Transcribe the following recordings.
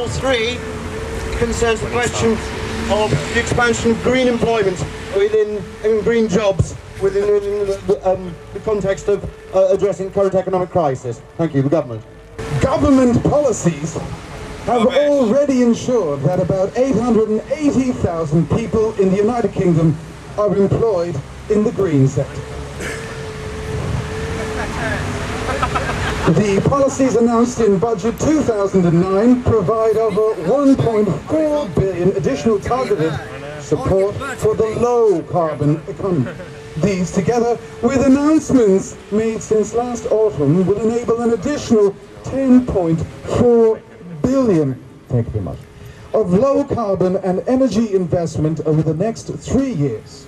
3 concerns the question of the expansion of green employment within green jobs within the context of addressing current economic crisis. Thank you. The government. Government policies have already ensured that about 880,000 people in the United Kingdom are employed in the green sector. The policies announced in Budget 2009 provide over 1.4 billion additional targeted support for the low-carbon economy. These, together with announcements made since last autumn, will enable an additional 10.4 billion, thank you very much, of low-carbon and energy investment over the next 3 years.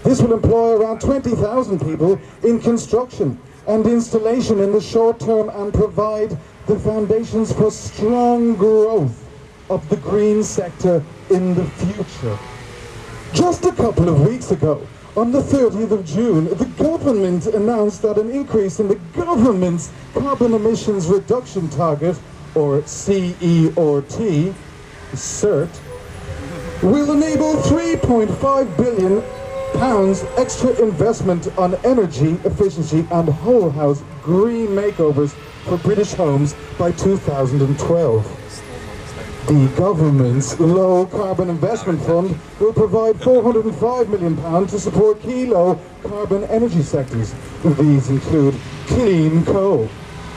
This will employ around 20,000 people in construction and installation in the short term and provide the foundations for strong growth of the green sector in the future. Just a couple of weeks ago, on the 30th of June, the government announced that an increase in the government's carbon emissions reduction target, or CERT, will enable £3.5 billion extra investment on energy efficiency and whole house green makeovers for British homes by 2012. The government's Low Carbon Investment Fund will provide £405 million to support key low carbon energy sectors. These include clean coal,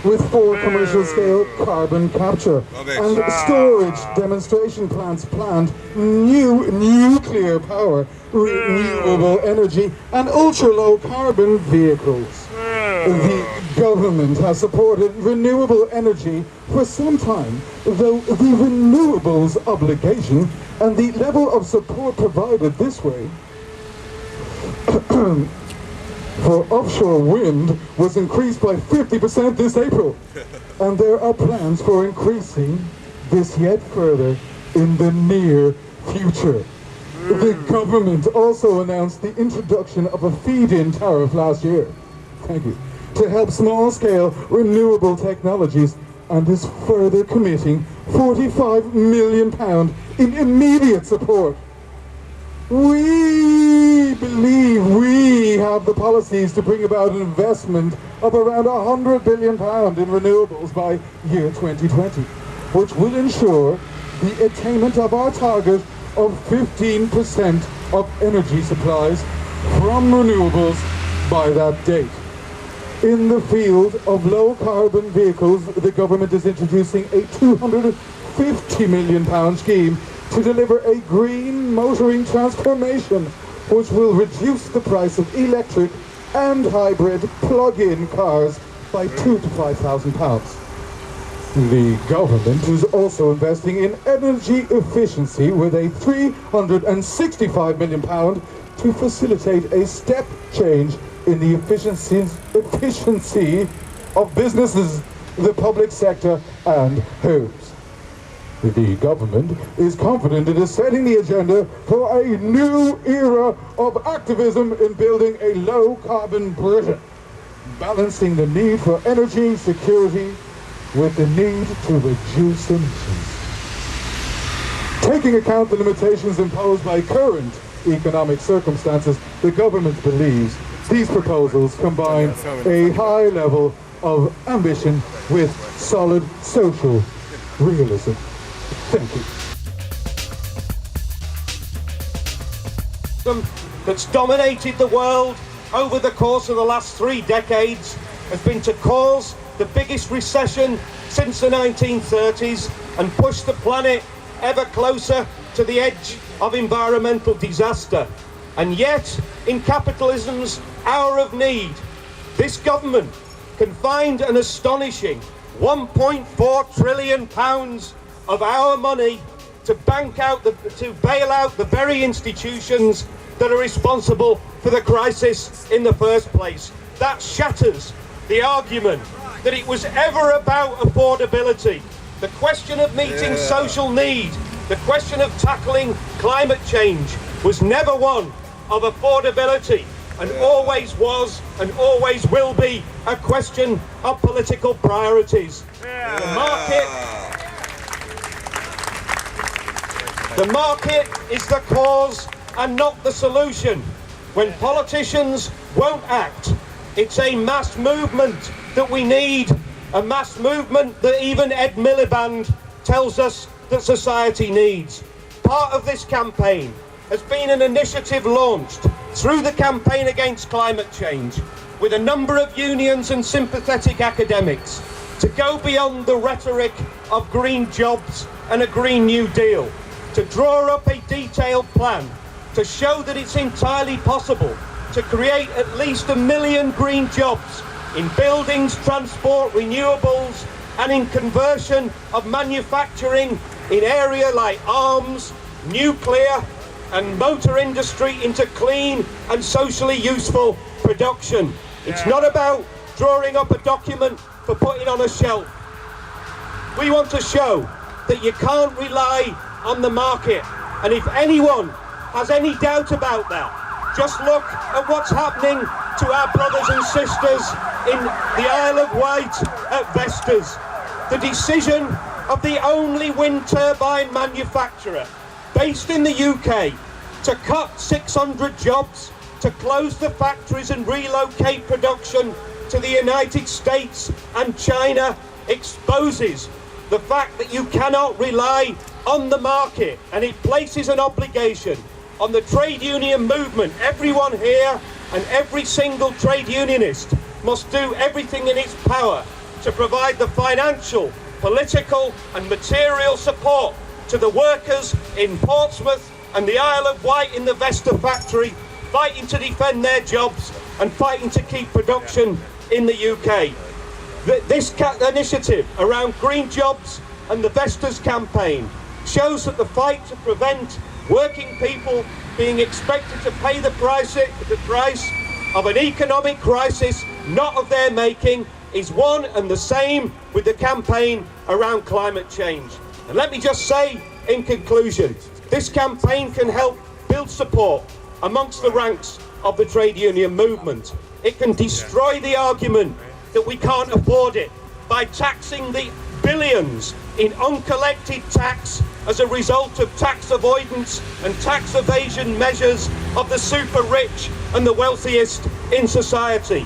with 4 commercial scale carbon capture and storage demonstration plants planned, new nuclear power, renewable energy and ultra-low carbon vehicles. The government has supported renewable energy for some time, though the renewables obligation and the level of support provided this way for offshore wind was increased by 50% this April, and there are plans for increasing this yet further in the near future. The government also announced the introduction of a feed-in tariff last year, thank you, to help small-scale renewable technologies, and is further committing £45 million in immediate support. We believe we have the policies to bring about an investment of around £100 billion in renewables by year 2020, which will ensure the attainment of our target of 15% of energy supplies from renewables by that date. In the field of low-carbon vehicles, the government is introducing a £250 million scheme to deliver a green motoring transformation, which will reduce the price of electric and hybrid plug-in cars by £2,000 to £5,000. The government is also investing in energy efficiency with a £365 million to facilitate a step change in the efficiency of businesses, the public sector and homes. The government is confident it is setting the agenda for a new era of activism in building a low-carbon Britain, balancing the need for energy security with the need to reduce emissions. Taking account the limitations imposed by current economic circumstances, the government believes these proposals combine a high level of ambition with solid social realism. Thank you. That's dominated the world over the course of the last 3 decades has been to cause the biggest recession since the 1930s and push the planet ever closer to the edge of environmental disaster. And yet, in capitalism's hour of need, this government can find an astonishing £1.4 trillion of our money to bail out the very institutions that are responsible for the crisis in the first place. That shatters the argument that it was ever about affordability. The question of meeting social need, the question of tackling climate change was never one of affordability, and always was and always will be a question of political priorities. The market is the cause and not the solution. When politicians won't act, it's a mass movement that we need, a mass movement that even Ed Miliband tells us that society needs. Part of this campaign has been an initiative launched through the campaign against climate change with a number of unions and sympathetic academics to go beyond the rhetoric of green jobs and a Green New Deal, to draw up a detailed plan to show that it's entirely possible to create at least 1 million green jobs in buildings, transport, renewables, and in conversion of manufacturing in areas like arms, nuclear, and motor industry into clean and socially useful production. It's not about drawing up a document for putting on a shelf. We want to show that you can't rely on the market, and if anyone has any doubt about that, just look at what's happening to our brothers and sisters in the Isle of Wight at Vestas. The decision of the only wind turbine manufacturer based in the UK to cut 600 jobs, to close the factories and relocate production to the United States and China exposes the fact that you cannot rely on the market, and it places an obligation on the trade union movement. Everyone here and every single trade unionist must do everything in its power to provide the financial, political and material support to the workers in Portsmouth and the Isle of Wight in the Vesta factory, fighting to defend their jobs and fighting to keep production in the UK. This initiative around green jobs and the Vestas campaign shows that the fight to prevent working people being expected to pay the price of an economic crisis not of their making is one and the same with the campaign around climate change. And let me just say in conclusion, this campaign can help build support amongst the ranks of the trade union movement. It can destroy the argument that we can't afford it by taxing the billions in uncollected tax as a result of tax avoidance and tax evasion measures of the super rich and the wealthiest in society.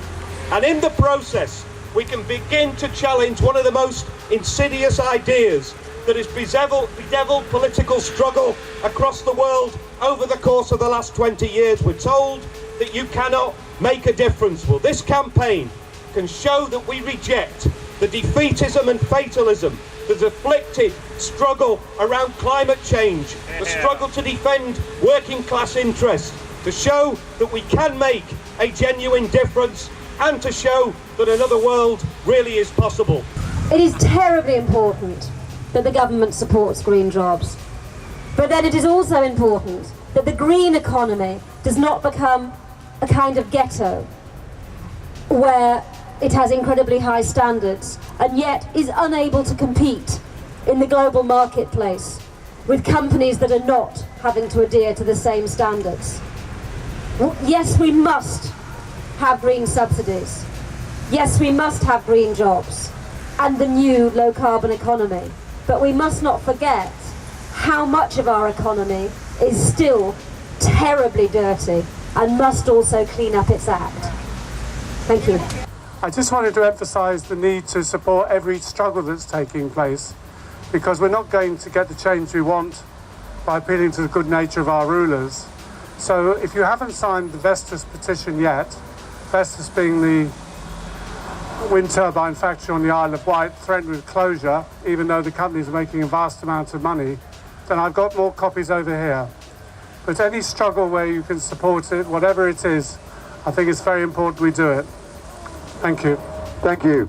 And in the process, we can begin to challenge one of the most insidious ideas that has bedeviled political struggle across the world over the course of the last 20 years. We're told that you cannot make a difference. Well, this campaign can show that we reject the defeatism and fatalism, the afflicted struggle around climate change, the struggle to defend working class interests, to show that we can make a genuine difference and to show that another world really is possible. It is terribly important that the government supports green jobs, but then it is also important that the green economy does not become a kind of ghetto where it has incredibly high standards and yet is unable to compete in the global marketplace with companies that are not having to adhere to the same standards. Yes, we must have green subsidies. Yes, we must have green jobs and the new low carbon economy. But we must not forget how much of our economy is still terribly dirty and must also clean up its act. Thank you. I just wanted to emphasise the need to support every struggle that's taking place, because we're not going to get the change we want by appealing to the good nature of our rulers. So if you haven't signed the Vestas petition yet, Vestas being the wind turbine factory on the Isle of Wight threatened with closure, even though the companies are making a vast amount of money, then I've got more copies over here. But any struggle where you can support it, whatever it is, I think it's very important we do it. Thank you. Thank you.